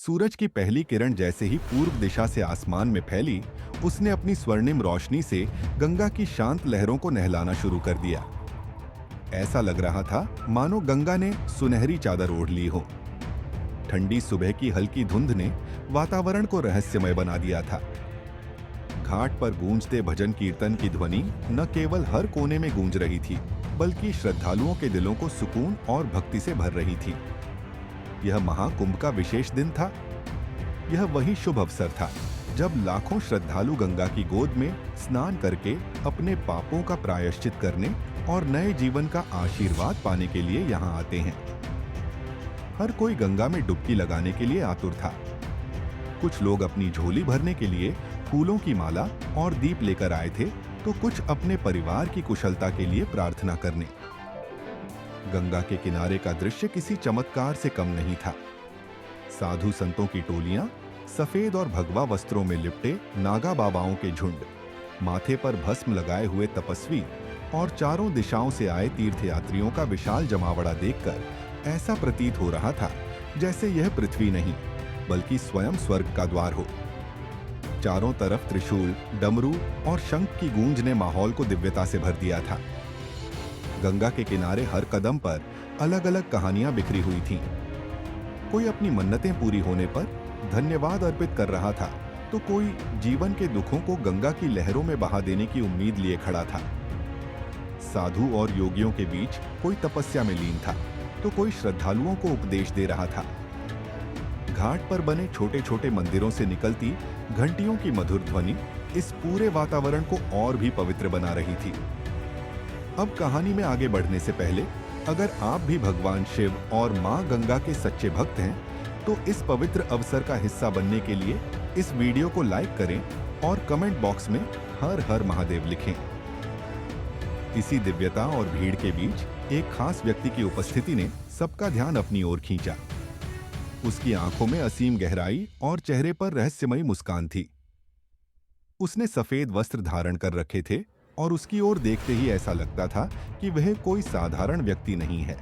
सूरज की पहली किरण जैसे ही पूर्व दिशा से आसमान में फैली, उसने अपनी स्वर्णिम रोशनी से गंगा की शांत लहरों को नहलाना शुरू कर दिया। ऐसा लग रहा था मानो गंगा ने सुनहरी चादर ओढ़ ली हो। ठंडी सुबह की हल्की धुंध ने वातावरण को रहस्यमय बना दिया था। घाट पर गूंजते भजन कीर्तन की ध्वनि न केवल हर कोने में गूंज रही थी, बल्कि श्रद्धालुओं के दिलों को सुकून और भक्ति से भर रही थी। यह महाकुंभ का विशेष दिन था। यह वही शुभ अवसर था जब लाखों श्रद्धालु गंगा की गोद में स्नान करके अपने पापों का प्रायश्चित करने और नए जीवन का आशीर्वाद पाने के लिए यहाँ आते हैं। हर कोई गंगा में डुबकी लगाने के लिए आतुर था। कुछ लोग अपनी झोली भरने के लिए फूलों की माला और दीप लेकर आए थे, तो कुछ अपने परिवार की कुशलता के लिए प्रार्थना करने। गंगा के किनारे का दृश्य किसी चमत्कार से कम नहीं था। साधु संतों की टोलियां, सफेद और भगवा वस्त्रों में लिपटे नागा बाबाओं के झुंड, माथे पर भस्म लगाए हुए तपस्वी और चारों दिशाओं से आए तीर्थयात्रियों का विशाल जमावड़ा देखकर ऐसा प्रतीत हो रहा था जैसे यह पृथ्वी नहीं, बल्कि स्वयं स्वर्ग का द्वार हो। चारों तरफ त्रिशूल, डमरू और शंख की गूंज ने माहौल को दिव्यता से भर दिया था। गंगा के किनारे हर कदम पर अलग अलग कहानियां बिखरी हुई थीं। कोई अपनी मन्नतें पूरी होने पर धन्यवाद अर्पित कर रहा था, तो कोई जीवन के दुखों को गंगा की लहरों में बहा देने की उम्मीद लिए खड़ा था। साधु और योगियों के बीच कोई तपस्या में लीन था, तो कोई श्रद्धालुओं को उपदेश दे रहा था। घाट पर बने छोटे छोटे मंदिरों से निकलती घंटियों की मधुर ध्वनि इस पूरे वातावरण को और भी पवित्र बना रही थी। अब कहानी में आगे बढ़ने से पहले, अगर आप भी भगवान शिव और मां गंगा के सच्चे भक्त हैं, तो इस पवित्र अवसर का हिस्सा बनने के लिए इस वीडियो को लाइक करें और कमेंट बॉक्स में हर हर महादेव लिखें। इसी दिव्यता और भीड़ के बीच एक खास व्यक्ति की उपस्थिति ने सबका ध्यान अपनी ओर खींचा। उसकी आंखों में असीम गहराई और चेहरे पर रहस्यमयी मुस्कान थी। उसने सफेद वस्त्र धारण कर रखे थे और उसकी ओर देखते ही ऐसा लगता था कि वह कोई साधारण व्यक्ति नहीं है।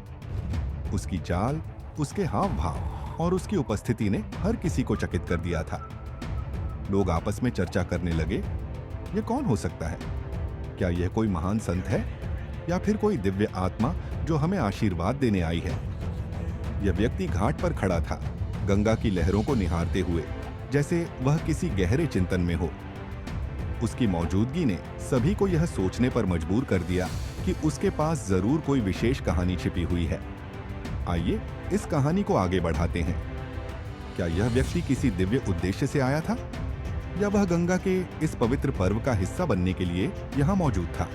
उसकी चाल, उसके हाव भाव और उसकी उपस्थिति ने हर किसी को चकित कर दिया था। लोग आपस में चर्चा करने लगे, यह कौन हो सकता है? क्या यह कोई महान संत है या फिर कोई दिव्य आत्मा जो हमें आशीर्वाद देने आई है? यह व्यक्ति घाट पर खड़ा था, गंगा की लहरों को निहारते हुए, जैसे वह किसी गहरे चिंतन में हो। उसकी मौजूदगी ने सभी को यह सोचने पर मजबूर कर दिया कि उसके पास जरूर कोई विशेष कहानी छिपी हुई है। आइए इस कहानी को आगे बढ़ाते हैं। क्या यह व्यक्ति किसी दिव्य उद्देश्य से आया था, या वह गंगा के इस पवित्र पर्व का हिस्सा बनने के लिए यहाँ मौजूद था?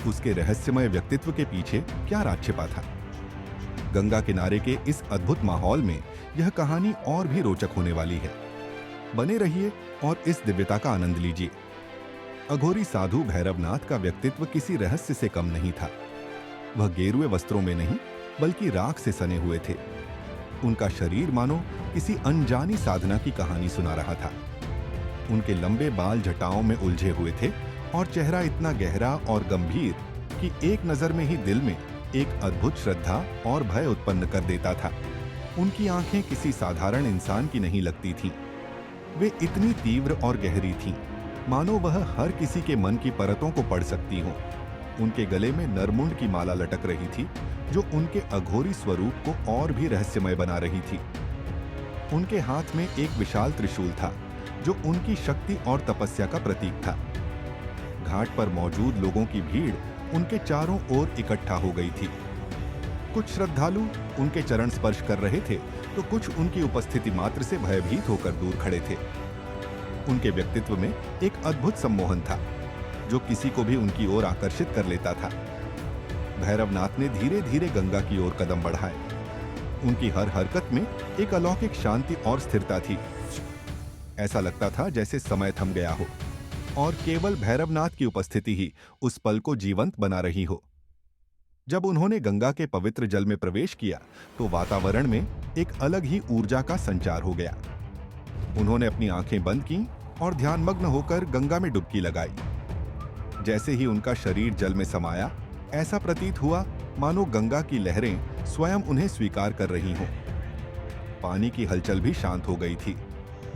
उसके रहस्यमय व्यक्तित्व के पीछे क्या राज छिपा था? गंगा किनारे के इस अद्भुत माहौल में यह कहानी और भी रोचक होने वाली है। बने रहिए और इस दिव्यता का आनंद लीजिए। अघोरी साधु भैरवनाथ का व्यक्तित्व किसी रहस्य से कम नहीं था। वह गेरुए वस्त्रों में नहीं, बल्कि राख से सने हुए थे। उनका शरीर मानो किसी अनजानी साधना की कहानी सुना रहा था। उनके लंबे बाल जटाओं में उलझे हुए थे और चेहरा इतना गहरा और गंभीर कि एक नजर में ही दिल में एक अद्भुत श्रद्धा और भय उत्पन्न कर देता था। उनकी आंखें किसी साधारण इंसान की नहीं लगती थीं। वे इतनी तीव्र और गहरी थीं, मानो वह हर किसी के मन की परतों को पढ़ सकती हों। उनके गले में नरमुंड की माला लटक रही थी, जो उनके अघोरी स्वरूप को और भी रहस्यमय बना रही थी। उनके हाथ में एक विशाल त्रिशूल था, जो उनकी शक्ति और तपस्या का प्रतीक था। घाट पर मौजूद लोगों की भीड़ उनके चारों ओर इकट्ठा हो गई थी। कुछ श्रद्धालु उनके चरण स्पर्श कर रहे थे, तो कुछ उनकी उपस्थिति मात्र से भयभीत होकर दूर खड़े थे। उनके व्यक्तित्व में एक अद्भुत सम्मोहन था, जो किसी को भी उनकी ओर आकर्षित कर लेता था। भैरवनाथ ने धीरे धीरे गंगा की ओर कदम बढ़ाए। उनकी हर हरकत में एक अलौकिक शांति और स्थिरता थी। ऐसा लगता था जैसे समय थम गया हो और केवल भैरवनाथ की उपस्थिति ही उस पल को जीवंत बना रही हो। जब उन्होंने गंगा के पवित्र जल में प्रवेश किया, तो वातावरण में एक अलग ही ऊर्जा का संचार हो गया। उन्होंने अपनी आंखें बंद की और ध्यानमग्न होकर गंगा में डुबकी लगाई। जैसे ही उनका शरीर जल में समाया, ऐसा प्रतीत हुआ मानो गंगा की लहरें स्वयं उन्हें स्वीकार कर रही हों। पानी की हलचल भी शांत हो गई थी,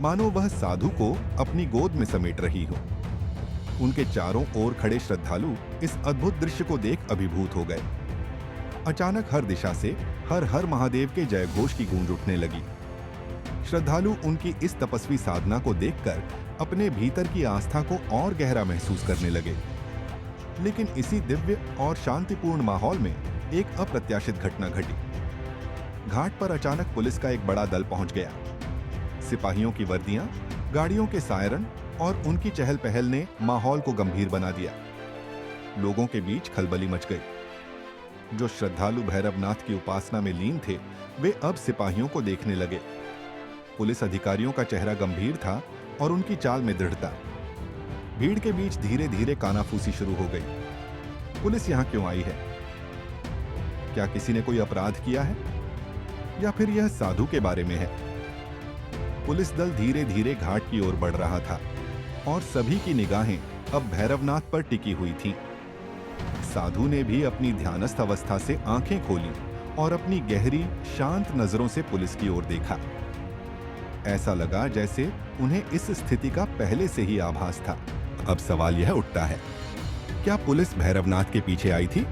मानो वह साधु को अपनी गोद में समेट रही हो। उनके चारों ओर खड़े श्रद्धालु इस अद्भुत दृश्य को देख अभिभूत हो गए। अचानक हर दिशा से हर हर महादेव के जयघोष की गूंज उठने लगी। श्रद्धालु उनकी इस तपस्वी साधना को देखकर अपने भीतर की आस्था को और गहरा महसूस करने लगे। लेकिन इसी दिव्य और शांतिपूर्ण माहौल में एक अप्रत्याशित घटना घटी। घाट पर अचानक पुलिस का एक बड़ा दल पहुंच गया। सिपाहियों की वर्दियां, गाड़ियों के सायरन और उनकी चहल पहल ने माहौल को गंभीर बना दिया। लोगों के बीच खलबली मच गई। जो श्रद्धालु भैरवनाथ की उपासना में लीन थे, वे अब सिपाहियों को देखने लगे। पुलिस अधिकारियों का चेहरा गंभीर था और उनकी चाल में दृढ़ता। भीड़ के बीच धीरे धीरे कानाफूसी शुरू हो गई। पुलिस यहां क्यों आई है? क्या किसी ने कोई अपराध किया है, या फिर यह साधु के बारे में है? पुलिस दल धीरे धीरे घाट की ओर बढ़ रहा था और सभी की निगाहें अब भैरवनाथ पर टिकी हुई थीं। साधु ने भी अपनी ध्यानस्थ अवस्था से आंखें खोली और अपनी गहरी शांत नजरों से पुलिस की ओर देखा। ऐसा लगा जैसे उन्हें इस स्थिति का पहले से ही आभास था। अब सवाल यह उठता है, क्या पुलिस भैरवनाथ के पीछे आई थी?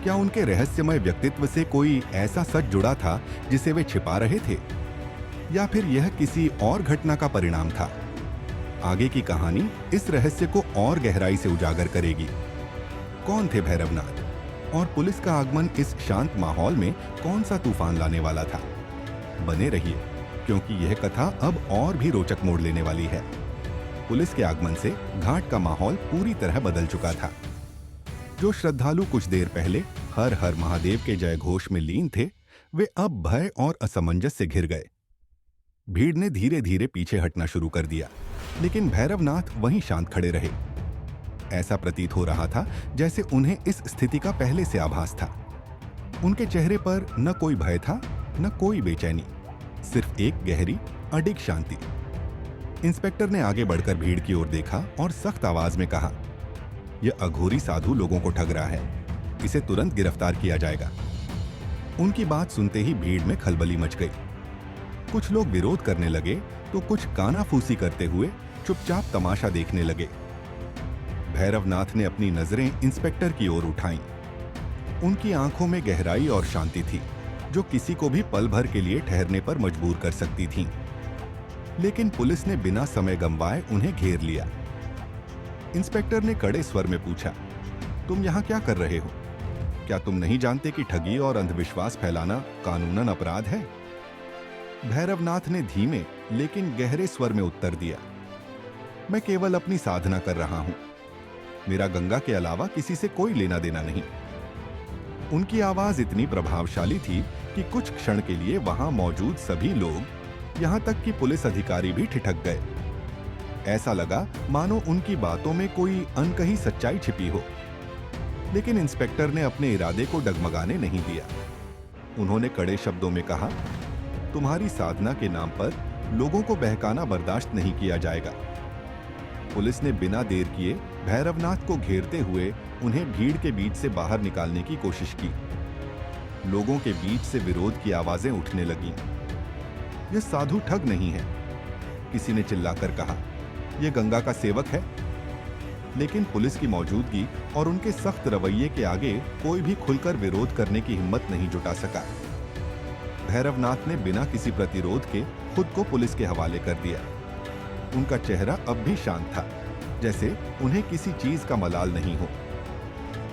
क्या उनके रहस्यमय व्यक्तित्व से कोई ऐसा सच जुड़ा था जिसे वे छिपा रहे थे, या फिर यह किसी और घटना का परिणाम था? आगे की कहानी इस रहस्य को और गहराई से उजागर करेगी। कौन थे भैरवनाथ, और पुलिस का आगमन इस शांत माहौल में कौन सा तूफान लाने वाला था? बने रहिए, क्योंकि यह कथा अब और भी रोचक मोड़ लेने वाली है। पुलिस के आगमन से घाट का माहौल पूरी तरह बदल चुका था। जो श्रद्धालु कुछ देर पहले हर हर महादेव के जयघोष में लीन थे, वे अब भय और असमंजस से घिर गए। भीड़ ने धीरे धीरे पीछे हटना शुरू कर दिया, लेकिन भैरवनाथ वहीं शांत खड़े रहे। ऐसा प्रतीत हो रहा था जैसे उन्हें इस स्थिति का पहले से आभास था। उनके चेहरे पर न कोई भय था, न कोई बेचैनी, सिर्फ एक गहरी अडिग शांति। इंस्पेक्टर ने आगे बढ़कर भीड़ की ओर देखा और सख्त आवाज में कहा, यह अघोरी साधु लोगों को ठग रहा है, इसे तुरंत गिरफ्तार किया जाएगा। उनकी बात सुनते ही भीड़ में खलबली मच गई। कुछ लोग विरोध करने लगे तो कुछ कानाफूसी करते हुए चुपचाप तमाशा देखने लगे। भैरवनाथ ने अपनी नजरें इंस्पेक्टर की ओर उठाईं। उनकी आंखों में गहराई और शांति थी, जो किसी को भी पल भर के लिए ठहरने पर मजबूर कर सकती थी। लेकिन पुलिस ने बिना समय गंवाए उन्हें घेर लिया। इंस्पेक्टर ने कड़े स्वर में पूछा, तुम यहाँ क्या कर रहे हो? क्या तुम नहीं जानते कि ठगी और अंधविश्वास फैलाना कानूनन अपराध है? भैरवनाथ ने धीमे लेकिन गहरे स्वर में उत्तर दिया, मैं केवल अपनी साधना कर रहा हूं। मेरा गंगा के अलावा किसी से कोई लेना देना नहीं। उनकी आवाज इतनी प्रभावशाली थी कि कुछ क्षण के लिए वहां मौजूद सभी लोग, यहां तक कि पुलिस अधिकारी भी ठिठक गए। ऐसा लगा मानो उनकी बातों में कोई अनकही सच्चाई छिपी हो। लेकिन इंस्पेक्टर ने अपने इरादे को डगमगाने नहीं दिया। उन्होंने कड़े शब्दों में कहा, तुम्हारी साधना के नाम पर लोगों को बहकाना बर्दाश्त नहीं किया जाएगा। पुलिस ने बिना देर किए भैरवनाथ को घेरते हुए उन्हें भीड़ के बीच से बाहर निकालने की कोशिश की। लोगों के बीच से विरोध की आवाजें उठने लगीं। यह साधु ठग नहीं है, किसी ने चिल्लाकर कहा, यह गंगा का सेवक है। लेकिन पुलिस की मौजूदगी और उनके सख्त रवैये के आगे कोई भी खुलकर विरोध करने की हिम्मत नहीं जुटा सका। भैरवनाथ ने बिना किसी प्रतिरोध के खुद को पुलिस के हवाले कर दिया। उनका चेहरा अब भी शांत था, जैसे उन्हें किसी चीज का मलाल नहीं हो।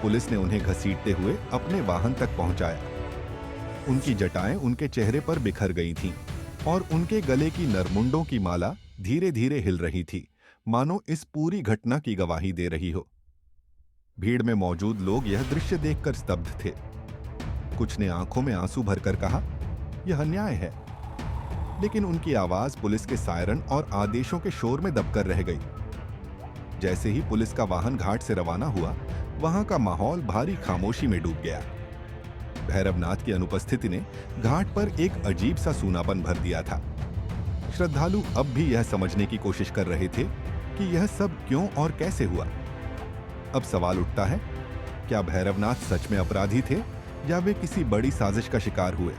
पुलिस ने उन्हें घसीटते हुए अपने वाहन तक पहुंचाया। उनकी जटाएं उनके चेहरे पर बिखर गई थीं और उनके गले की नरमुंडों की माला धीरे धीरे हिल रही थी, मानो इस पूरी घटना की गवाही दे रही हो। भीड़ में मौजूद लोग यह दृश्य देखकर स्तब्ध थे। कुछ ने आंखों में आंसू भरकर कहा, यह अन्याय है। लेकिन उनकी आवाज पुलिस के सायरन और आदेशों के शोर में दबकर रह गई। जैसे ही पुलिस का वाहन घाट से रवाना हुआ, वहां का माहौल भारी खामोशी में डूब गया। भैरवनाथ की अनुपस्थिति ने घाट पर एक अजीब सा सूनापन भर दिया था। श्रद्धालु अब भी यह समझने की कोशिश कर रहे थे कि यह सब क्यों और कैसे हुआ। अब सवाल उठता है, क्या भैरवनाथ सच में अपराधी थे या वे किसी बड़ी साजिश का शिकार हुए?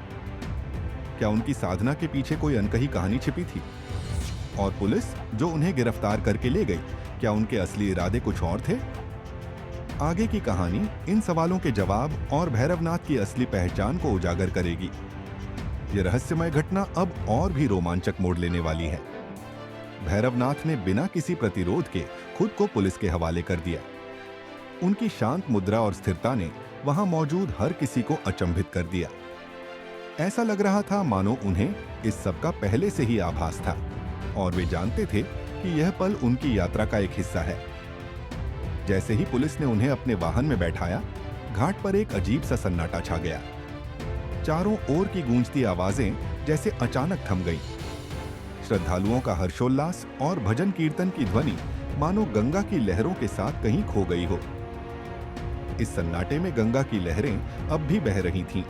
क्या उनकी साधना के पीछे कोई अनकही कहानी छिपी थी? और पुलिस जो उन्हें गिरफ्तार करके ले गई, क्या उनके असली इरादे कुछ और थे? आगे की कहानी इन सवालों के जवाब और भैरवनाथ की असली पहचान को उजागर करेगी। ये रहस्यमय घटना अब और भी रोमांचक मोड़ लेने वाली है। भैरवनाथ ने बिना किसी प्रतिरोध के खुद को पुलिस के हवाले कर दिया। उनकी शांत मुद्रा और स्थिरता ने वहां मौजूद हर किसी को अचंभित कर दिया। ऐसा लग रहा था मानो उन्हें इस सब का पहले से ही आभास था और वे जानते थे कि यह पल उनकी यात्रा का एक हिस्सा है। जैसे ही पुलिस ने उन्हें अपने वाहन में बैठाया, घाट पर एक अजीब सा सन्नाटा छा गया। चारों ओर की गूंजती आवाजें जैसे अचानक थम गईं। श्रद्धालुओं का हर्षोल्लास और भजन कीर्तन की ध्वनि मानो गंगा की लहरों के साथ कहीं खो गई हो। इस सन्नाटे में गंगा की लहरें अब भी बह रही थीं,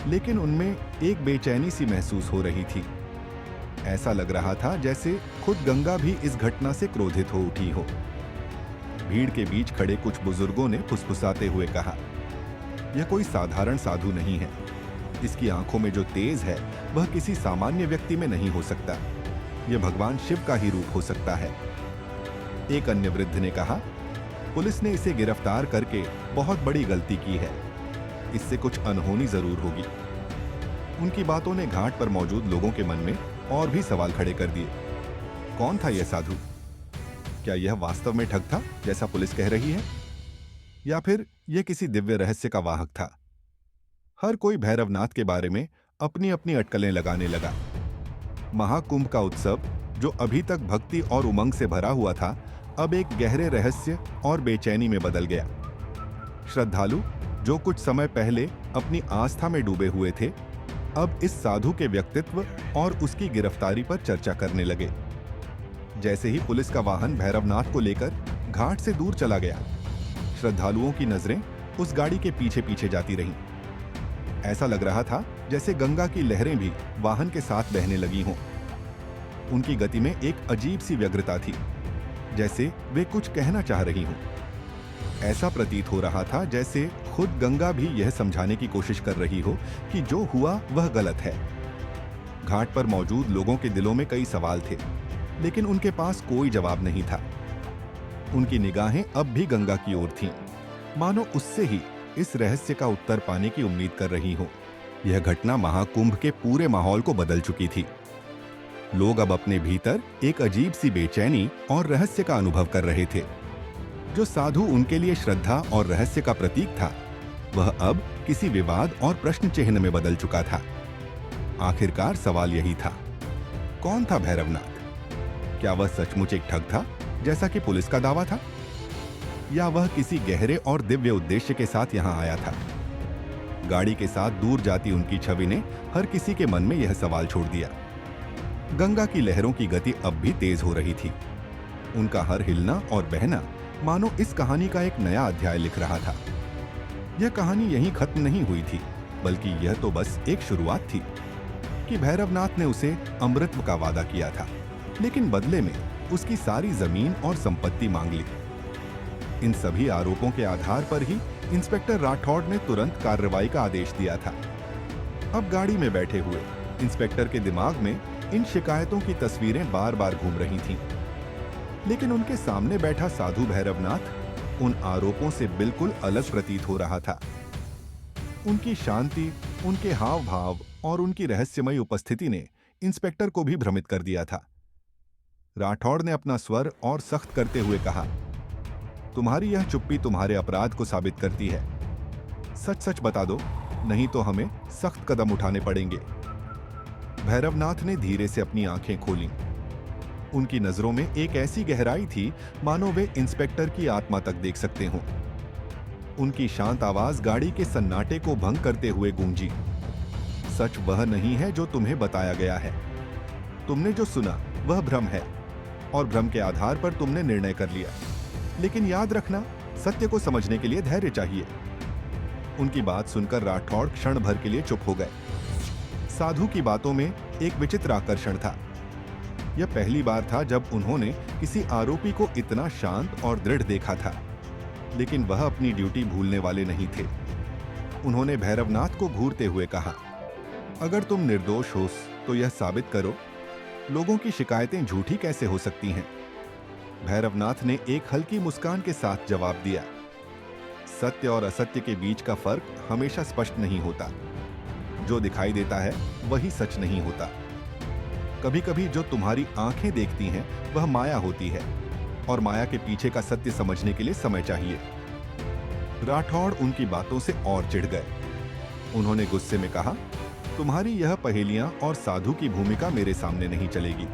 लेकिन उनमें एक बेचैनी सी महसूस हो रही थी। ऐसा लग रहा था जैसे खुद गंगा भी इस घटना से क्रोधित हो उठी हो। भीड़ के बीच खड़े कुछ बुजुर्गों ने फुसफुसाते हुए कहा, यह कोई साधारण साधु नहीं है। इसकी आंखों में जो तेज है वह किसी सामान्य व्यक्ति में नहीं हो सकता। यह भगवान शिव का ही रूप हो सकता है। एक अन्य वृद्ध ने कहा, पुलिस ने इसे गिरफ्तार करके बहुत बड़ी गलती की है। इससे कुछ अनहोनी जरूर होगी। उनकी बातों ने घाट पर मौजूद लोगों के मन में और भी सवाल खड़े कर दिए। कौन था यह साधु? क्या यह वास्तव में ठग था जैसा पुलिस कह रही है, या फिर यह किसी दिव्य रहस्य का वाहक था? हर कोई भैरवनाथ के बारे में अपनी अपनी अटकलें लगाने लगा। महाकुंभ का उत्सव, जो अभी तक भक्ति और उमंग से भरा हुआ था, अब एक गहरे रहस्य और बेचैनी में बदल गया। श्रद्धालु जो कुछ समय पहले अपनी आस्था में डूबे हुए थे, अब इस साधु के व्यक्तित्व और उसकी गिरफ्तारी पर चर्चा करने लगे। जैसे ही पुलिस का वाहन भैरवनाथ को लेकर घाट से दूर चला गया, श्रद्धालुओं की नजरें उस गाड़ी के पीछे पीछे जाती रहीं। ऐसा लग रहा था जैसे गंगा की लहरें भी वाहन के साथ बहने लगी हों। उनकी गति में एक अजीब सी व्यग्रता थी, जैसे वे कुछ कहना चाह रही हों। ऐसा प्रतीत हो रहा था जैसे खुद गंगा भी यह समझाने की कोशिश कर रही हो कि जो हुआ वह गलत है। घाट पर मौजूद लोगों के दिलों में कई सवाल थे, लेकिन उनके पास कोई जवाब नहीं था। उनकी निगाहें अब भी गंगा की ओर थीं, मानो उससे ही इस रहस्य का उत्तर पाने की उम्मीद कर रही हो। यह घटना महाकुंभ के पूरे माहौल को बदल चुकी थी। लोग अब अपने भीतर एक अजीब सी बेचैनी और रहस्य का अनुभव कर रहे थे। जो साधु उनके लिए श्रद्धा और रहस्य का प्रतीक था, वह अब किसी विवाद और प्रश्न चिन्ह में बदल चुका था। आखिरकार सवाल यही था, कौन था भैरवनाथ? क्या वह सचमुच एक ठग था, जैसा कि पुलिस का दावा था, या वह किसी गहरे और दिव्य उद्देश्य के साथ यहां आया था? गाड़ी के साथ दूर जाती उनकी छवि ने हर किसी के मन में यह सवाल छोड़ दिया। गंगा की लहरों की गति अब भी तेज हो रही थी। उनका हर हिलना और बहना मानो इस कहानी का एक नया अध्याय लिख रहा था। यह कहानी यहीं खत्म नहीं हुई थी, बल्कि यह तो बस एक शुरुआत थी कि भैरवनाथ ने उसे अमृत का वादा किया था, लेकिन बदले में उसकी सारी जमीन और संपत्ति मांग ली। इन सभी आरोपों के आधार पर ही इंस्पेक्टर राठौड़ ने तुरंत कार्रवाई का आदेश दिया था। अब गाड़ी में बैठे हुए इंस्पेक्टर के दिमाग में इन शिकायतों की तस्वीरें बार बार घूम रही थीं, लेकिन उनके सामने बैठा साधु भैरवनाथ उन आरोपों से बिल्कुल अलग प्रतीत हो रहा था। उनकी शांति, उनके हाव भाव और उनकी रहस्यमयी उपस्थिति ने इंस्पेक्टर को भी भ्रमित कर दिया था। राठौड़ ने अपना स्वर और सख्त करते हुए कहा, तुम्हारी यह चुप्पी तुम्हारे अपराध को साबित करती है। सच सच बता दो, नहीं तो हमें सख्त कदम उठाने पड़ेंगे। भैरवनाथ ने धीरे से अपनी आंखें खोलीं। उनकी नजरों में एक ऐसी गहराई थी मानो वे इंस्पेक्टर की आत्मा तक देख सकते हों। उनकी शांत आवाज गाड़ी के सन्नाटे को भंग करते हुए गूंजी। सच वह नहीं है जो तुम्हें बताया गया है। तुमने जो सुना वह भ्रम है, और भ्रम के आधार पर तुमने निर्णय कर लिया। लेकिन याद रखना, सत्य को समझने के लिए धैर्य चाहिए। उनकी बात सुनकर राठौड़ क्षण भर के लिए चुप हो गए। साधु की बातों में एक विचित्र आकर्षण था। यह पहली बार था जब उन्होंने किसी आरोपी को इतना शांत और दृढ़ देखा था, लेकिन वह अपनी ड्यूटी भूलने वाले नहीं थे। उन्होंने भैरवनाथ को घूरते हुए कहा, अगर तुम निर्दोष हो तो यह साबित करो। लोगों की शिकायतें झूठी कैसे हो सकती हैं? भैरवनाथ ने एक हल्की मुस्कान के साथ जवाब दिया, सत्य और असत्य के बीच का फर्क हमेशा स्पष्ट नहीं होता। जो दिखाई देता है वही सच नहीं होता। कभी कभी जो तुम्हारी आंखें देखती हैं वह माया होती है, और माया के पीछे का सत्य समझने के लिए समय चाहिए। राठौड़ उनकी बातों से और चिढ़ गए। उन्होंने गुस्से में कहा, तुम्हारी यह पहेलियां और साधु की भूमिका मेरे सामने नहीं चलेगी।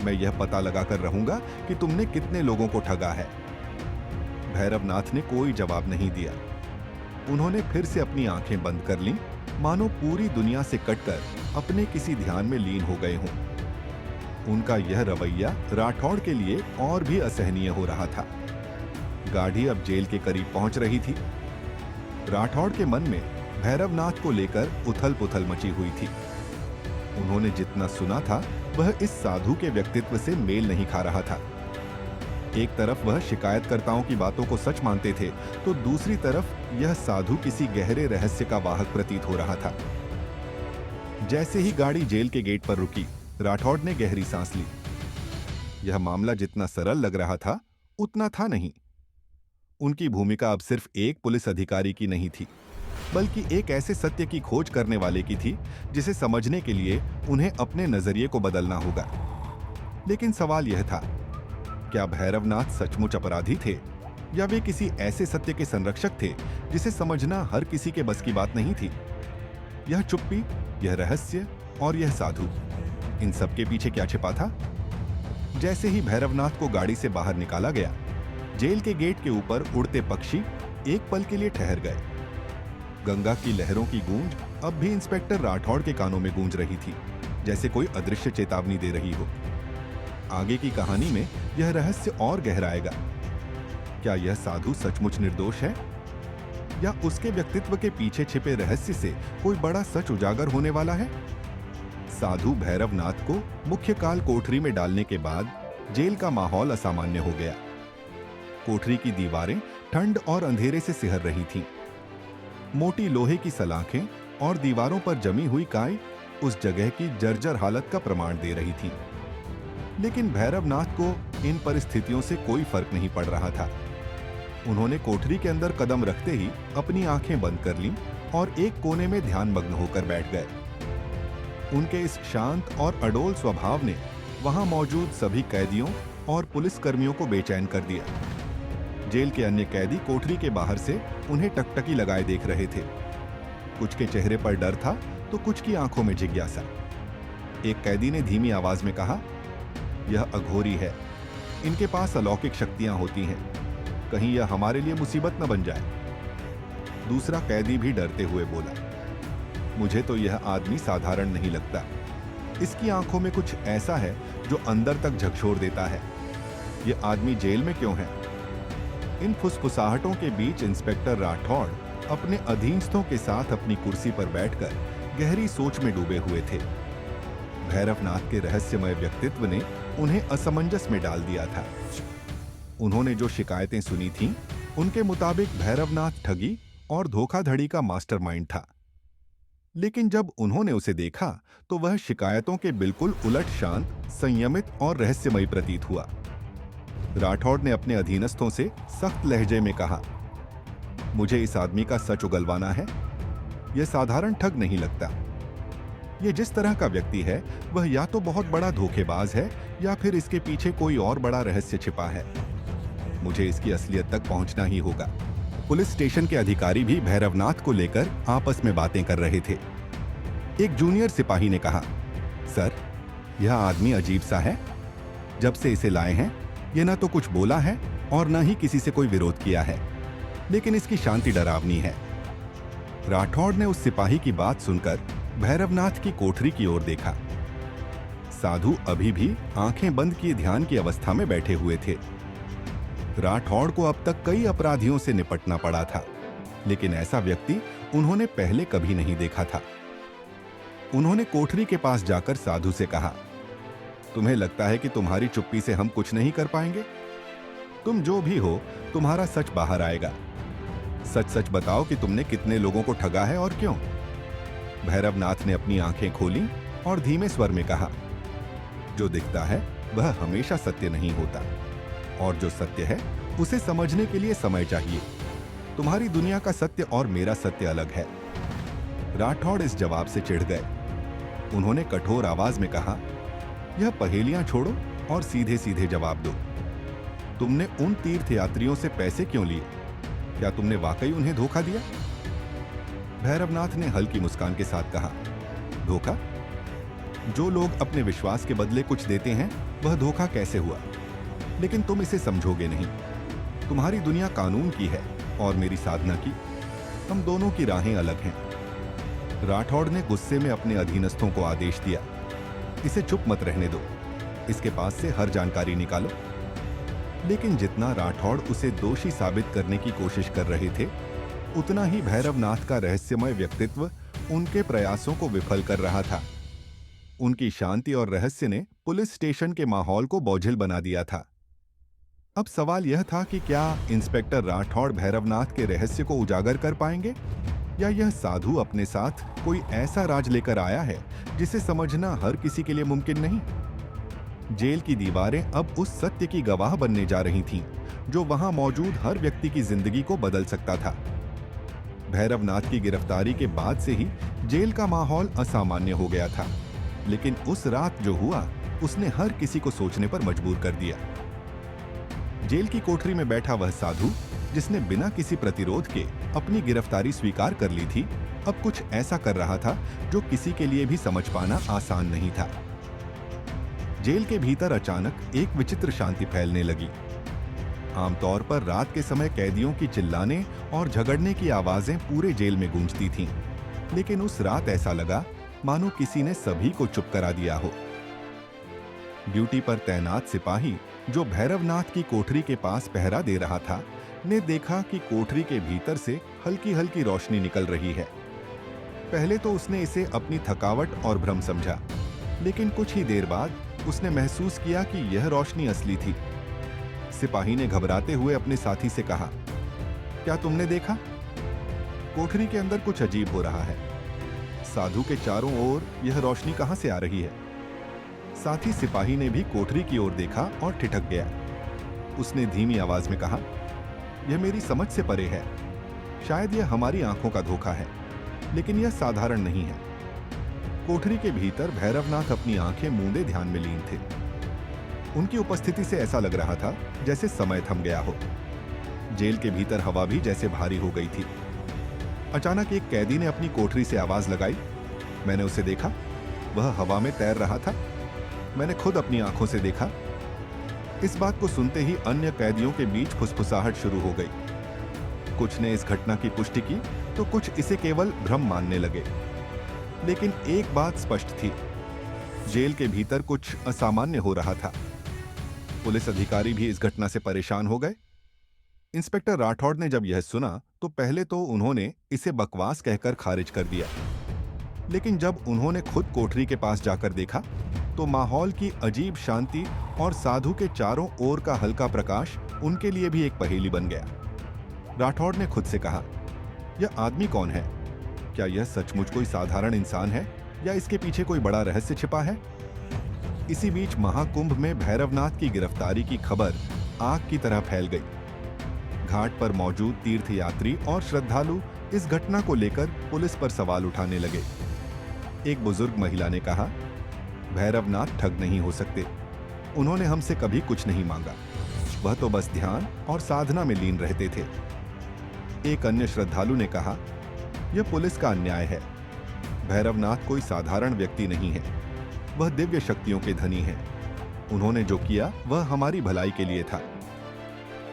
मैं यह पता लगाकर रहूंगा कि तुमने कितने लोगों को ठगा है। भैरवनाथ ने कोई जवाब नहीं दिया। उन्होंने फिर से अपनी आंखें बंद कर लीं, मानो पूरी दुनिया से कटकर अपने किसी ध्यान में लीन हो गए हों। उनका यह रवैया राठौड़ के लिए और भी असहनीय हो रहा था। गाड़ी अब जेल के करीब पहुंच रही थी। राठौड़ के मन में भैरवनाथ को लेकर उथल पुथल मची हुई थी। उन्होंने जितना सुना था वह इस साधु के व्यक्तित्व से मेल नहीं खा रहा था। एक तरफ वह शिकायतकर्ताओं की बातों को सच मानते थे, तो दूसरी तरफ यह साधु किसी गहरे रहस्य का वाहक प्रतीत हो रहा था। जैसे ही गाड़ी जेल के गेट पर रुकी, राठौड़ ने गहरी सांस ली। यह मामला जितना सरल लग रहा था उतना था नहीं। उनकी भूमिका अब सिर्फ एक पुलिस अधिकारी की नहीं थी, बल्कि एक ऐसे सत्य की खोज करने वाले की थी जिसे समझने के लिए उन्हें अपने नजरिए को बदलना होगा। लेकिन सवाल यह था, क्या भैरवनाथ सचमुच अपराधी थे, या वे किसी ऐसे सत्य के संरक्षक थे जिसे समझना हर किसी के बस की बात नहीं थी? यह चुप्पी, यह रहस्य और यह साधु, इन सब के पीछे क्या छिपा था? जैसे ही भैरवनाथ को गाड़ी से बाहर निकाला गया, जेल के गेट के ऊपर उड़ते पक्षी एक पल के लिए ठहर गए। गंगा की लहरों की गूंज अब भी इंस्पेक्टर राठौड़ के कानों में गूंज रही थी, जैसे कोई अदृश्य चेतावनी दे रही हो। आगे की कहानी में यह रहस्य और गहराएगा। क्या यह साधु सचमुच निर्दोष है, या उसके व्यक्तित्व के पीछे छिपे रहस्य से कोई बड़ा सच उजागर होने वाला है? साधु भैरवनाथ को मुख्य काल कोठरी में डालने के बाद जेल का माहौल असामान्य हो गया। कोठरी की दीवारें ठंड और अंधेरे से सिहर रही थीं। मोटी लोहे की सलाखें और दीवारों पर जमी हुई काई उस जगह की जर्जर हालत का प्रमाण दे रही थीं। लेकिन भैरवनाथ को इन परिस्थितियों से कोई फर्क नहीं पड़ रहा था। उन्होंने कोठरी के अंदर कदम रखते ही अपनी आंखें बंद कर लीं और एक कोने में ध्यानमग्न होकर बैठ गए। उनके इस शांत और अडोल स्वभाव ने वहां मौजूद सभी कैदियों और पुलिसकर्मियों को बेचैन कर दिया। जेल के अन्य कैदी कोठरी के बाहर से उन्हें टकटकी लगाए देख रहे थे। कुछ के चेहरे पर डर था तो कुछ की आंखों में जिज्ञासा। एक कैदी ने धीमी आवाज में कहा, यह अघोरी है, इनके पास अलौकिक शक्तियां होती हैं, कहीं यह हमारे लिए मुसीबत न बन जाए। दूसरा कैदी भी डरते हुए बोला, मुझे तो यह आदमी साधारण नहीं लगता। इसकी आंखों में कुछ ऐसा है जो अंदर तक झकझोर देता है। यह आदमी जेल में क्यों है? इन फुसफुसाहटों के बीच इंस्पेक्टर राठौड़ अपने अधीनस्थों के साथ अपनी कुर्सी पर बैठकर गहरी सोच में डूबे हुए थे। भैरवनाथ के रहस्यमय व्यक्तित्व ने उन्हें असमंजस में डाल दिया था। उन्होंने जो शिकायतें सुनी थीं, उनके मुताबिक भैरवनाथ ठगी और धोखाधड़ी का मास्टरमाइंड था। लेकिन जब उन्होंने उसे देखा तो वह शिकायतों के बिल्कुल उलट शांत, संयमित और रहस्यमयी प्रतीत हुआ। राठौड़ ने अपने अधीनस्थों से सख्त लहजे में कहा, मुझे इस आदमी का सच उगलवाना है। यह साधारण ठग नहीं लगता। यह जिस तरह का व्यक्ति है वह या तो बहुत बड़ा धोखेबाज है या फिर इसके पीछे कोई और बड़ा रहस्य छिपा है। मुझे इसकी असलियत तक पहुंचना ही होगा। पुलिस स्टेशन के अधिकारी भी भैरवनाथ को लेकर आपस में बातें कर रहे थे। एक जूनियर सिपाही ने कहा, सर, यह आदमी अजीब सा है। जब से इसे लाए हैं यह ना तो कुछ बोला है और न ही किसी से कोई विरोध किया है, लेकिन इसकी शांति डरावनी है। राठौड़ ने उस सिपाही की बात सुनकर भैरवनाथ की कोठरी की ओर देखा। साधु अभी भी आंखें बंद किए ध्यान की अवस्था में बैठे हुए थे। राठौड़ को अब तक कई अपराधियों से निपटना पड़ा था, लेकिन ऐसा व्यक्ति उन्होंने पहले कभी नहीं देखा था। उन्होंने कोठरी के पास जाकर साधु से कहा, तुम्हें लगता है कि तुम्हारी चुप्पी से हम कुछ नहीं कर पाएंगे? तुम जो भी हो, तुम्हारा सच बाहर आएगा। सच सच बताओ कि तुमने कितने लोगों को ठगा है और क्यों। भैरवनाथ ने अपनी आंखें खोली और धीमे स्वर में कहा, जो दिखता है वह हमेशा सत्य नहीं होता, और जो सत्य है उसे समझने के लिए समय चाहिए। तुम्हारी दुनिया का सत्य और मेरा सत्य अलग है। राठौड़ इस जवाब से चिढ़ गए। उन्होंने कठोर आवाज में कहा, यह पहेलियां छोड़ो और सीधे सीधे जवाब दो। तुमने उन तीर्थयात्रियों से पैसे क्यों लिए? क्या तुमने वाकई उन्हें धोखा दिया? भैरवनाथ ने हल्की मुस्कान के साथ कहा, धोखा? जो लोग अपने विश्वास के बदले कुछ देते हैं वह धोखा कैसे हुआ? लेकिन तुम इसे समझोगे नहीं। तुम्हारी दुनिया कानून की है और मेरी साधना की। हम दोनों की राहें अलग हैं। राठौड़ ने गुस्से में अपने अधीनस्थों को आदेश दिया, इसे चुप मत रहने दो, इसके पास से हर जानकारी निकालो। लेकिन जितना राठौड़ उसे दोषी साबित करने की कोशिश कर रहे थे, उतना ही भैरवनाथ का रहस्यमय व्यक्तित्व उनके प्रयासों को विफल कर रहा था। उनकी शांति और रहस्य ने पुलिस स्टेशन के माहौल को बोझिल बना दिया था। अब सवाल यह था कि क्या इंस्पेक्टर राठौड़ भैरवनाथ के रहस्य को उजागर कर पाएंगे, या यह साधु अपने साथ कोई ऐसा राज लेकर आया है जिसे समझना हर किसी के लिए मुमकिन नहीं। जेल की दीवारें अब उस सत्य की गवाह बनने जा रही थीं, जो वहां मौजूद हर व्यक्ति की जिंदगी को बदल सकता था। भैरवनाथ की गिरफ्तारी के बाद से ही जेल का माहौल असामान्य हो गया था, लेकिन उस रात जो हुआ उसने हर किसी को सोचने पर मजबूर कर दिया। जेल की कोठरी में बैठा वह साधु, जिसने बिना किसी प्रतिरोध के अपनी गिरफ्तारी स्वीकार कर ली थी, अब कुछ ऐसा कर रहा था जो किसी के लिए भी समझ पाना आसान नहीं था। जेल के भीतर अचानक एक विचित्र शांति फैलने लगी। आमतौर पर रात के समय कैदियों की चिल्लाने और झगड़ने की आवाजें पूरे जेल में गूंजती थीं, लेकिन उस रात ऐसा लगा मानो किसी ने सभी को चुप करा दिया हो। ड्यूटी पर तैनात सिपाही, जो भैरवनाथ की कोठरी के पास पहरा दे रहा था, ने देखा कि कोठरी के भीतर से हल्की हल्की रोशनी निकल रही है। पहले तो उसने इसे अपनी थकावट और भ्रम समझा, लेकिन कुछ ही देर बाद उसने महसूस किया कि यह रोशनी असली थी। सिपाही ने घबराते हुए अपने साथी से कहा, क्या तुमने देखा? कोठरी के अंदर कुछ अजीब हो रहा है। साधु के चारों ओर यह रोशनी कहां से आ रही है? साथी सिपाही ने भी कोठरी की ओर देखा और ठिठक गया। उसने धीमी आवाज में कहा, यह मेरी समझ से परे है। शायद यह हमारी आंखों का धोखा है, लेकिन यह साधारण नहीं है। कोठरी के भीतर भैरवनाथ अपनी आंखें मूंदे ध्यान में लीन थे। उनकी उपस्थिति से ऐसा लग रहा था जैसे समय थम गया हो। जेल के भीतर हवा भी जैसे भारी हो गई थी। अचानक एक कैदी ने अपनी कोठरी से आवाज लगाई, मैंने उसे देखा, वह हवा में तैर रहा था। मैंने खुद अपनी आंखों से देखा। इस बात को सुनते ही अन्य कैदियों के बीच फुसफुसाहट शुरू हो गई। कुछ ने इस घटना की पुष्टि की तो कुछ इसे केवल भ्रम मानने लगे। लेकिन एक बात स्पष्ट थी, जेल के भीतर कुछ असामान्य हो रहा था। पुलिस अधिकारी भी इस घटना से परेशान हो गए। इंस्पेक्टर राठौड़ ने जब यह सुना तो पहले तो उन्होंने इसे बकवास कहकर खारिज कर दिया, लेकिन जब उन्होंने खुद कोठरी के पास जाकर देखा तो माहौल की अजीब शांति और साधु के चारों ओर का हल्का प्रकाश उनके लिए भी एक पहेली बन गया। राठौड़ ने खुद से कहा, यह आदमी कौन है? क्या यह सचमुच कोई साधारण इंसान है या इसके पीछे कोई बड़ा रहस्य छिपा है? इसी बीच महाकुंभ में भैरवनाथ की गिरफ्तारी की खबर आग की तरह फैल गई। घाट पर मौजूद तीर्थयात्री और श्रद्धालु इस घटना को लेकर पुलिस पर सवाल उठाने लगे। एक बुजुर्ग महिला ने कहा, भैरवनाथ ठग नहीं हो सकते, उन्होंने हमसे कभी कुछ नहीं मांगा, वह तो बस ध्यान और साधना में लीन रहते थे। एक अन्य श्रद्धालु ने कहा, यह पुलिस का अन्याय है, भैरवनाथ कोई साधारण व्यक्ति नहीं है, वह दिव्य शक्तियों के धनी है, उन्होंने जो किया वह हमारी भलाई के लिए था।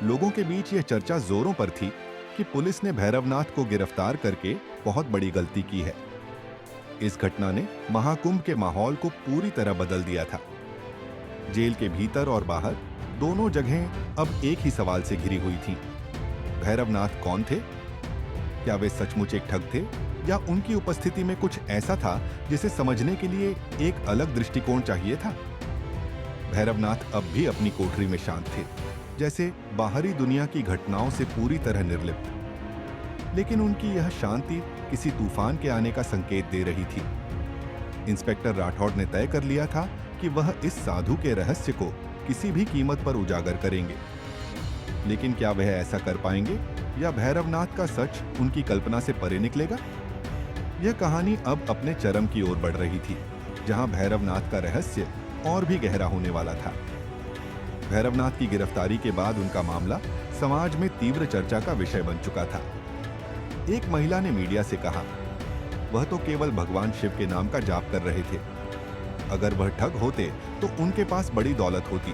लोगों के बीच यह चर्चा जोरों पर थी कि पुलिस ने भैरवनाथ को गिरफ्तार करके बहुत बड़ी गलती की है। इस घटना ने महाकुंभ के माहौल को पूरी तरह बदल दिया था। जेल के भीतर और बाहर दोनों जगहें अब एक ही सवाल से घिरी हुई थीं। भैरवनाथ कौन थे? क्या वे सचमुच एक ठग थे या उनकी उपस्थिति में कुछ ऐसा था जिसे समझने के लिए एक अलग दृष्टिकोण चाहिए था? भैरवनाथ अब भी अपनी कोठरी में शांत थे, जैसे बाहरी दुनिया की घटनाओं से पूरी तरह निर्लिप्त। लेकिन उनकी यह शांति किसी तूफान के आने का संकेत दे रही थी। इंस्पेक्टर राठौड़ ने तय कर लिया था कि वह इस साधु के रहस्य को किसी भी कीमत पर उजागर करेंगे। लेकिन क्या वह ऐसा कर पाएंगे या भैरवनाथ का सच उनकी कल्पना से परे निकलेगा? यह कहानी अब अपने चरम की ओर बढ़ रही थी, जहां भैरवनाथ का रहस्य और भी गहरा होने वाला था। भैरवनाथ की गिरफ्तारी के बाद उनका मामला समाज में तीव्र चर्चा का विषय बन चुका था। एक महिला ने मीडिया से कहा, वह तो केवल भगवान शिव के नाम का जाप कर रहे थे। अगर वह ठग होते तो उनके पास बड़ी दौलत होती,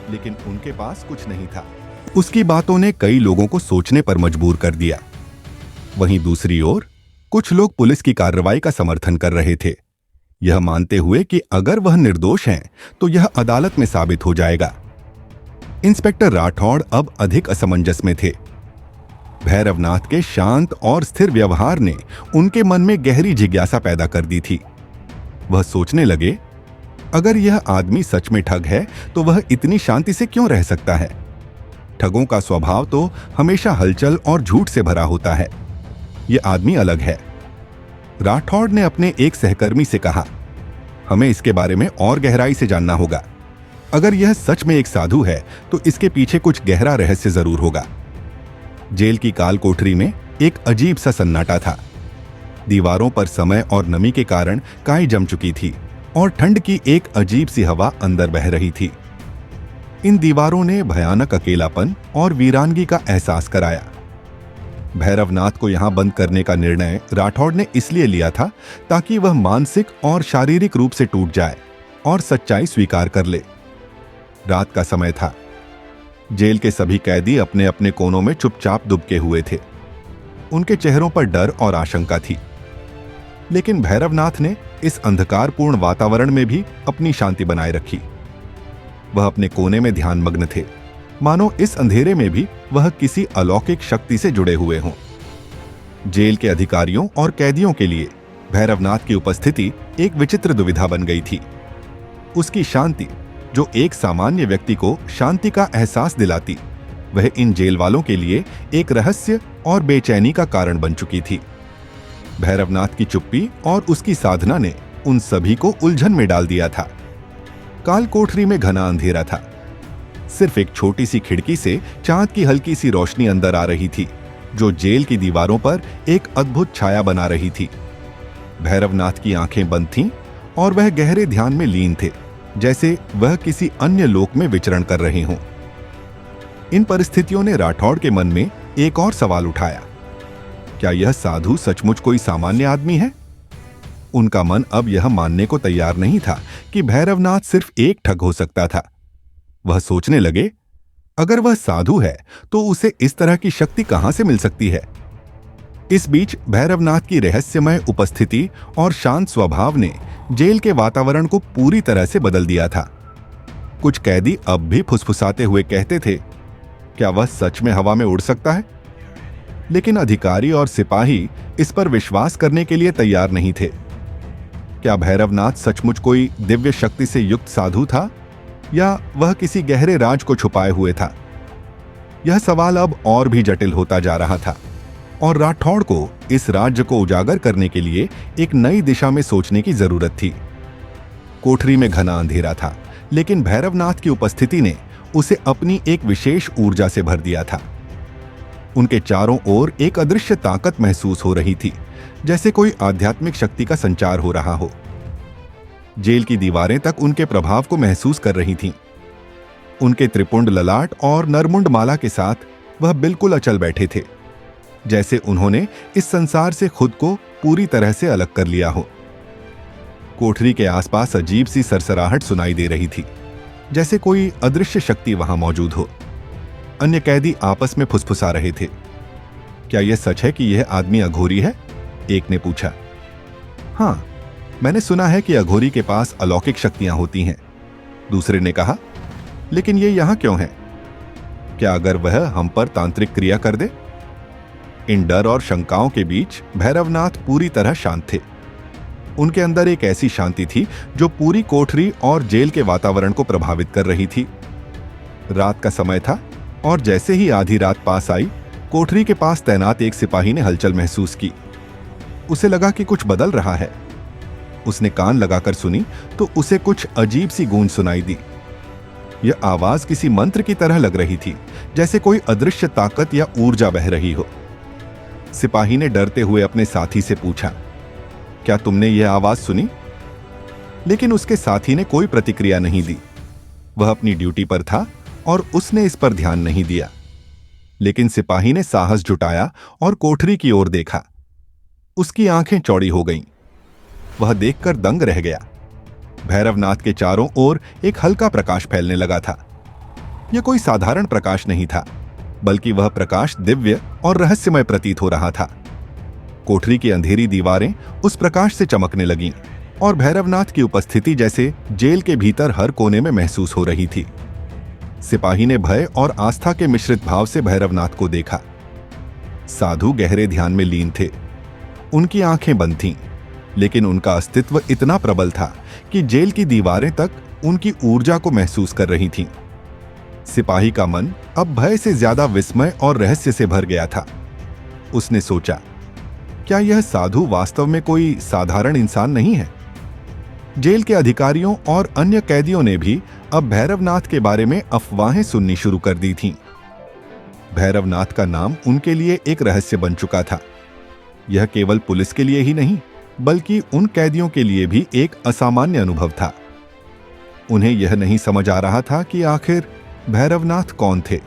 लेकिन उनके पास कुछ नहीं था। उसकी बातों ने कई लोगों को सोचने पर मजबूर कर दिया। वहीं दूसरी ओर कुछ लोग पुलिस की कार्रवाई का समर्थन कर रहे थे, यह मानते हुए कि अगर वह निर्दोष हैं तो यह अदालत में साबित हो जाएगा। इंस्पेक्टर राठौड़ अब अधिक असमंजस में थे। भैरवनाथ के शांत और स्थिर व्यवहार ने उनके मन में गहरी जिज्ञासा पैदा कर दी थी। वह सोचने लगे, अगर यह आदमी सच में ठग है तो वह इतनी शांति से क्यों रह सकता है? ठगों का स्वभाव तो हमेशा हलचल और झूठ से भरा होता है। यह आदमी अलग है। राठौड़ ने अपने एक सहकर्मी से कहा, हमें इसके बारे में और गहराई से जानना होगा। अगर यह सच में एक साधु है तो इसके पीछे कुछ गहरा रहस्य जरूर होगा। जेल की काल कोठरी में एक अजीब सा सन्नाटा था। दीवारों पर समय और नमी के कारण काई जम चुकी थी और ठंड की एक अजीब सी हवा अंदर बह रही थी। इन दीवारों ने भयानक अकेलापन और वीरानगी का एहसास कराया। भैरवनाथ को यहां बंद करने का निर्णय राठौड़ ने इसलिए लिया था ताकि वह मानसिक और शारीरिक रूप से टूट जाए और सच्चाई स्वीकार कर ले। रात का समय था। जेल के सभी कैदी अपने अपने कोनों में चुपचाप दुबके हुए थे। उनके चेहरों पर डर और आशंका थी। लेकिन भैरवनाथ ने इस अंधकारपूर्ण वातावरण में भी अपनी शांति बनाए रखी। वह अपने कोने में ध्यानमग्न थे, मानो इस अंधेरे में भी वह किसी अलौकिक शक्ति से जुड़े हुए हों। जेल के अधिकारियों और कैदियों के लिए भैरवनाथ की उपस्थिति एक विचित्र दुविधा बन गई थी। उसकी शांति, जो एक सामान्य व्यक्ति को शांति का एहसास दिलाती, वह इन जेल वालों के लिए एक रहस्य और बेचैनी का कारण बन चुकी थी। भैरवनाथ की चुप्पी और उसकी साधना ने उन सभी को उलझन में डाल दिया था। काल कोठरी में घना अंधेरा था। सिर्फ एक छोटी सी खिड़की से चांद की हल्की सी रोशनी अंदर आ रही थी, जो जेल की दीवारों पर एक अद्भुत छाया बना रही थी। भैरवनाथ की आंखें बंद थीं और वह गहरे ध्यान में लीन थे, जैसे वह किसी अन्य लोक में विचरण कर रहे हों। इन परिस्थितियों ने राठौड़ के मन में एक और सवाल उठाया, क्या यह साधु सचमुच कोई सामान्य आदमी है? उनका मन अब यह मानने को तैयार नहीं था कि भैरवनाथ सिर्फ एक ठग हो सकता था। वह सोचने लगे, अगर वह साधु है तो उसे इस तरह की शक्ति कहां से मिल सकती है? इस बीच भैरवनाथ की रहस्यमय उपस्थिति और शांत स्वभाव ने जेल के वातावरण को पूरी तरह से बदल दिया था। कुछ कैदी अब भी फुसफुसाते हुए कहते थे, क्या वह सच में हवा में उड़ सकता है? लेकिन अधिकारी और सिपाही इस पर विश्वास करने के लिए तैयार नहीं थे। क्या भैरवनाथ सचमुच कोई दिव्य शक्ति से युक्त साधु था या वह किसी गहरे राज को छुपाए हुए था? यह सवाल अब और भी जटिल होता जा रहा था और राठौड़ को इस राज्य को उजागर करने के लिए एक नई दिशा में सोचने की जरूरत थी। कोठरी में घना अंधेरा था, लेकिन भैरवनाथ की उपस्थिति ने उसे अपनी एक विशेष ऊर्जा से भर दिया था। उनके चारों ओर एक अदृश्य ताकत महसूस हो रही थी, जैसे कोई आध्यात्मिक शक्ति का संचार हो रहा हो। जेल की दीवारें तक उनके प्रभाव को महसूस कर रही थीं। उनके त्रिपुंड ललाट और नरमुंड माला के साथ वह बिल्कुल अचल बैठे थे, जैसे उन्होंने इस संसार से खुद को पूरी तरह से अलग कर लिया हो। कोठरी के आसपास अजीब सी सरसराहट सुनाई दे रही थी, जैसे कोई अदृश्य शक्ति वहां मौजूद हो। अन्य कैदी आपस में फुसफुसा रहे थे। क्या यह सच है कि यह आदमी अघोरी है? एक ने पूछा। हाँ, मैंने सुना है कि अघोरी के पास अलौकिक शक्तियां होती हैं, दूसरे ने कहा। लेकिन ये यहां क्यों है? क्या अगर वह हम पर तांत्रिक क्रिया कर दे? इन डर और शंकाओं के बीच भैरवनाथ पूरी तरह शांत थे। उनके अंदर एक ऐसी शांति थी जो पूरी कोठरी और जेल के वातावरण को प्रभावित कर रही थी। रात का समय था और जैसे ही आधी रात पास आई, कोठरी के पास तैनात एक सिपाही ने हलचल महसूस की। उसे लगा कि कुछ बदल रहा है। उसने कान लगाकर सुनी तो उसे कुछ अजीब सी गूंज सुनाई दी। यह आवाज किसी मंत्र की तरह लग रही थी, जैसे कोई अदृश्य ताकत या ऊर्जा बह रही हो। सिपाही ने डरते हुए अपने साथी से पूछा, क्या तुमने यह आवाज सुनी? लेकिन उसके साथी ने कोई प्रतिक्रिया नहीं दी। वह अपनी ड्यूटी पर था और उसने इस पर ध्यान नहीं दिया। लेकिन सिपाही ने साहस जुटाया और कोठरी की ओर देखा। उसकी आंखें चौड़ी हो गईं। वह देखकर दंग रह गया। भैरवनाथ के चारों ओर एक हल्का प्रकाश फैलने लगा था। यह कोई साधारण प्रकाश नहीं था, बल्कि वह प्रकाश दिव्य और रहस्यमय प्रतीत हो रहा था। कोठरी की अंधेरी दीवारें उस प्रकाश से चमकने लगीं और भैरवनाथ की उपस्थिति जैसे जेल के भीतर हर कोने में महसूस हो रही थी। सिपाही ने भय और आस्था के मिश्रित भाव से भैरवनाथ को देखा। साधु गहरे ध्यान में लीन थे। उनकी आंखें बंद थीं, लेकिन उनका अस्तित्व इतना प्रबल था कि जेल की दीवारें तक उनकी ऊर्जा को महसूस कर रही थीं। सिपाही का मन अब भय से ज्यादा विस्मय और रहस्य से भर गया था। उसने सोचा, क्या यह साधु वास्तव में कोई साधारण इंसान नहीं है? जेल के अधिकारियों और अन्य कैदियों ने भी अब भैरवनाथ के बारे में अफवाहें सुननी शुरू कर दी थीं। भैरवनाथ का नाम उनके लिए एक रहस्य बन चुका था। यह केवल पुलिस के लिए ही नहीं, बल्कि उन कैदियों के लिए भी एक असामान्य अनुभव था। उन्हें यह नहीं समझ आ रहा था कि आखिर भैरवनाथ कौन थे।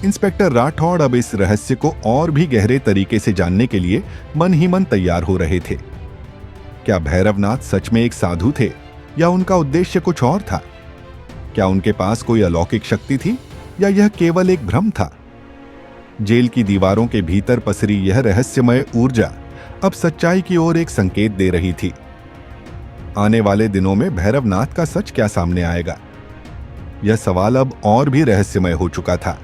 इंस्पेक्टर राठौड़ अब इस रहस्य को और भी गहरे तरीके से जानने के लिए मन ही मन तैयार हो रहे थे। क्या भैरवनाथ सच में एक साधु थे या उनका उद्देश्य कुछ और था? क्या उनके पास कोई अलौकिक शक्ति थी या यह केवल एक भ्रम था? जेल की दीवारों के भीतर पसरी यह रहस्यमय ऊर्जा अब सच्चाई की ओर एक संकेत दे रही थी। आने वाले दिनों में भैरवनाथ का सच क्या सामने आएगा? यह सवाल अब और भी रहस्यमय हो चुका था।